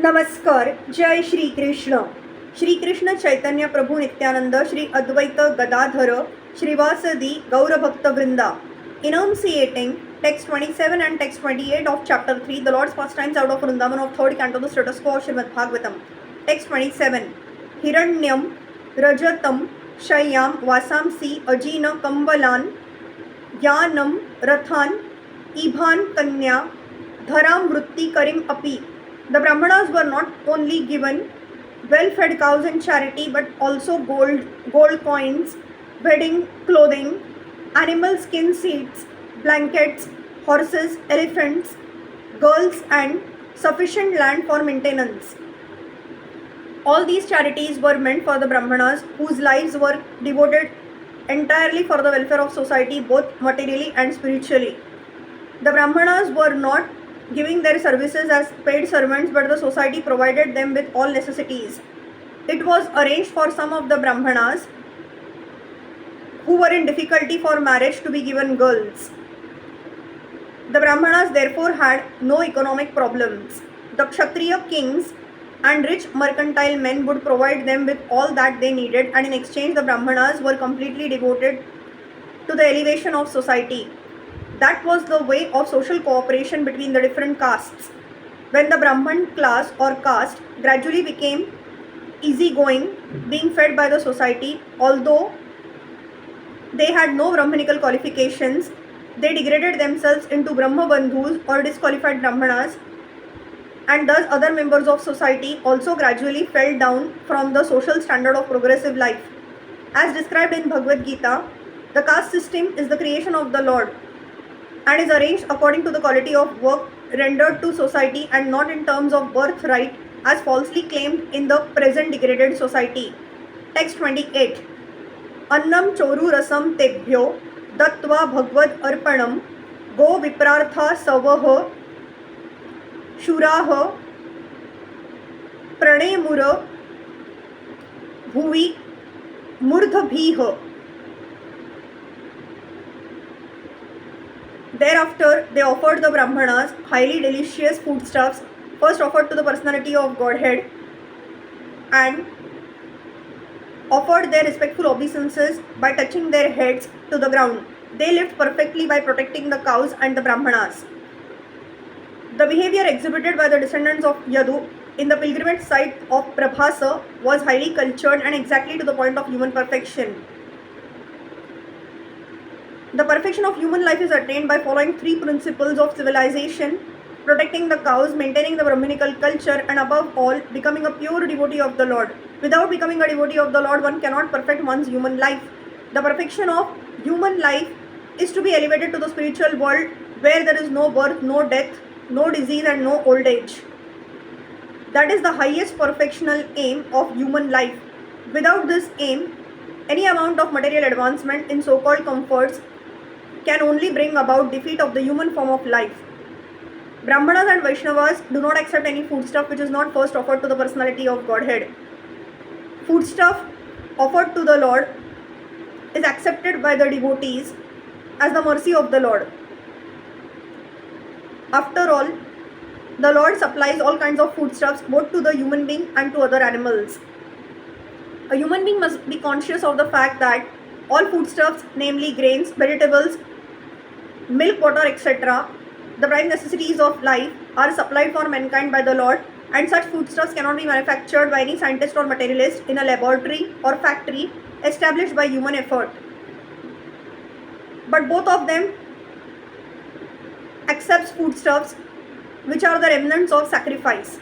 नमस्कार. जय श्री कृष्ण. श्री कृष्ण चैतन्य प्रभु Nityanand, Shri Advaita Gadadhar, श्रीवासदि गौरभक्तवृंदा. Enunciating text 27 and text 28 of chapter 3, the Lord's pastimes out of Vrindavan of third canto, the status quo of Srimad Bhagavatam. Text 27. Hiranyam rajatam shayam vasamsi ajina kambalan yanam rathan ibhan kanya dharam vritti karim api. The Brahmanas were not only given well-fed cows in charity, but also gold coins, wedding clothing, animal skin seats, blankets, horses, elephants, girls, and sufficient land for maintenance. All these charities were meant for the Brahmanas, whose lives were devoted entirely for the welfare of society, both materially and spiritually. The Brahmanas were not giving their services as paid servants, but the society provided them with all necessities. It was arranged for some of the Brahmanas who were in difficulty for marriage to be given girls. The Brahmanas therefore had no economic problems. The Kshatriya kings and rich mercantile men would provide them with all that they needed, and in exchange the Brahmanas were completely devoted to the elevation of society. That was the way of social cooperation between the different castes. When the Brahman class or caste gradually became easygoing, being fed by the society, although they had no Brahmanical qualifications, they degraded themselves into Brahma Bandhus or disqualified Brahmanas, and thus other members of society also gradually fell down from the social standard of progressive life. As described in Bhagavad Gita, the caste system is the creation of the Lord and is arranged according to the quality of work rendered to society and not in terms of birthright as falsely claimed in the present degraded society. Text 28. Annam choru rasam tebhyo dattva bhagavad arpanam go viprartha savah shurah pranemura bhuvi murdhabhih. Thereafter, they offered the Brahmanas highly delicious foodstuffs, first offered to the personality of Godhead, and offered their respectful obeisances by touching their heads to the ground. They lived perfectly by protecting the cows and the Brahmanas. The behavior exhibited by the descendants of Yadu in the pilgrimage site of Prabhasa was highly cultured and exactly to the point of human perfection. The perfection of human life is attained by following three principles of civilization: protecting the cows, maintaining the Brahminical culture, and above all, becoming a pure devotee of the Lord. Without becoming a devotee of the Lord, one cannot perfect one's human life. The perfection of human life is to be elevated to the spiritual world where there is no birth, no death, no disease, and no old age. That is the highest perfectional aim of human life. Without this aim, any amount of material advancement in so-called comforts can only bring about defeat of the human form of life. Brahmanas and Vaishnavas do not accept any foodstuff which is not first offered to the personality of Godhead. Foodstuff offered to the Lord is accepted by the devotees as the mercy of the Lord. After all, the Lord supplies all kinds of foodstuffs both to the human being and to other animals. A human being must be conscious of the fact that all foodstuffs, namely grains, vegetables, milk, water, etc., the prime necessities of life, are supplied for mankind by the Lord, and such foodstuffs cannot be manufactured by any scientist or materialist in a laboratory or factory established by human effort. But both of them accepts foodstuffs which are the remnants of sacrifice.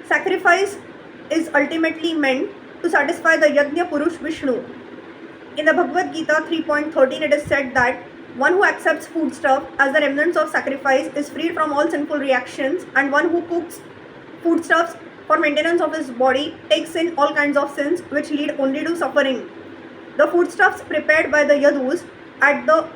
Sacrifice is ultimately meant to satisfy the Yajna Purush Vishnu. In the Bhagavad Gita 3.13, it is said that one who accepts foodstuff as the remnants of sacrifice is freed from all sinful reactions, and one who cooks foodstuffs for maintenance of his body takes in all kinds of sins which lead only to suffering. The foodstuffs prepared by the Yadus at the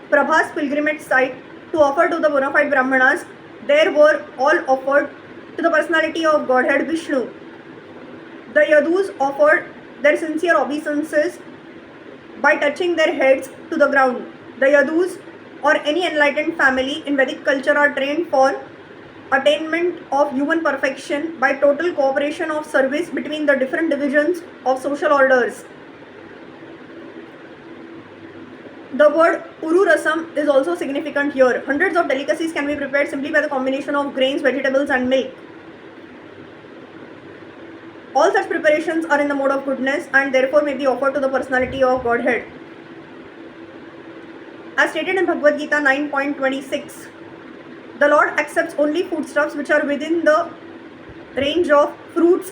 Prabhas pilgrimage site to offer to the bona fide Brahmanas, there were all offered to the personality of Godhead Vishnu. The Yadus offered their sincere obeisances by touching their heads to the ground. The Yadus or any enlightened family in Vedic culture are trained for attainment of human perfection by total cooperation of service between the different divisions of social orders. The word Uru Rasam is also significant here. Hundreds of delicacies can be prepared simply by the combination of grains, vegetables and milk. All such preparations are in the mode of goodness and therefore may be offered to the personality of Godhead. As stated in Bhagavad Gita 9.26, the Lord accepts only foodstuffs which are within the range of fruits,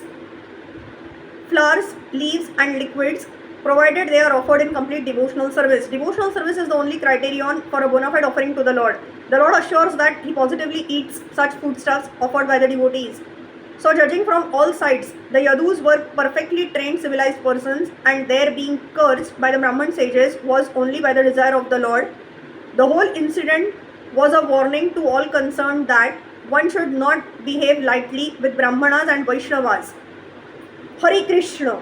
flowers, leaves and liquids, provided they are offered in complete devotional service. Devotional service is the only criterion for a bona fide offering to the Lord. The Lord assures that He positively eats such foodstuffs offered by the devotees. So judging from all sides, the Yadus were perfectly trained civilized persons, and their being cursed by the Brahman sages was only by the desire of the Lord. The whole incident was a warning to all concerned that one should not behave lightly with Brahmanas and Vaishnavas. Hare Krishna.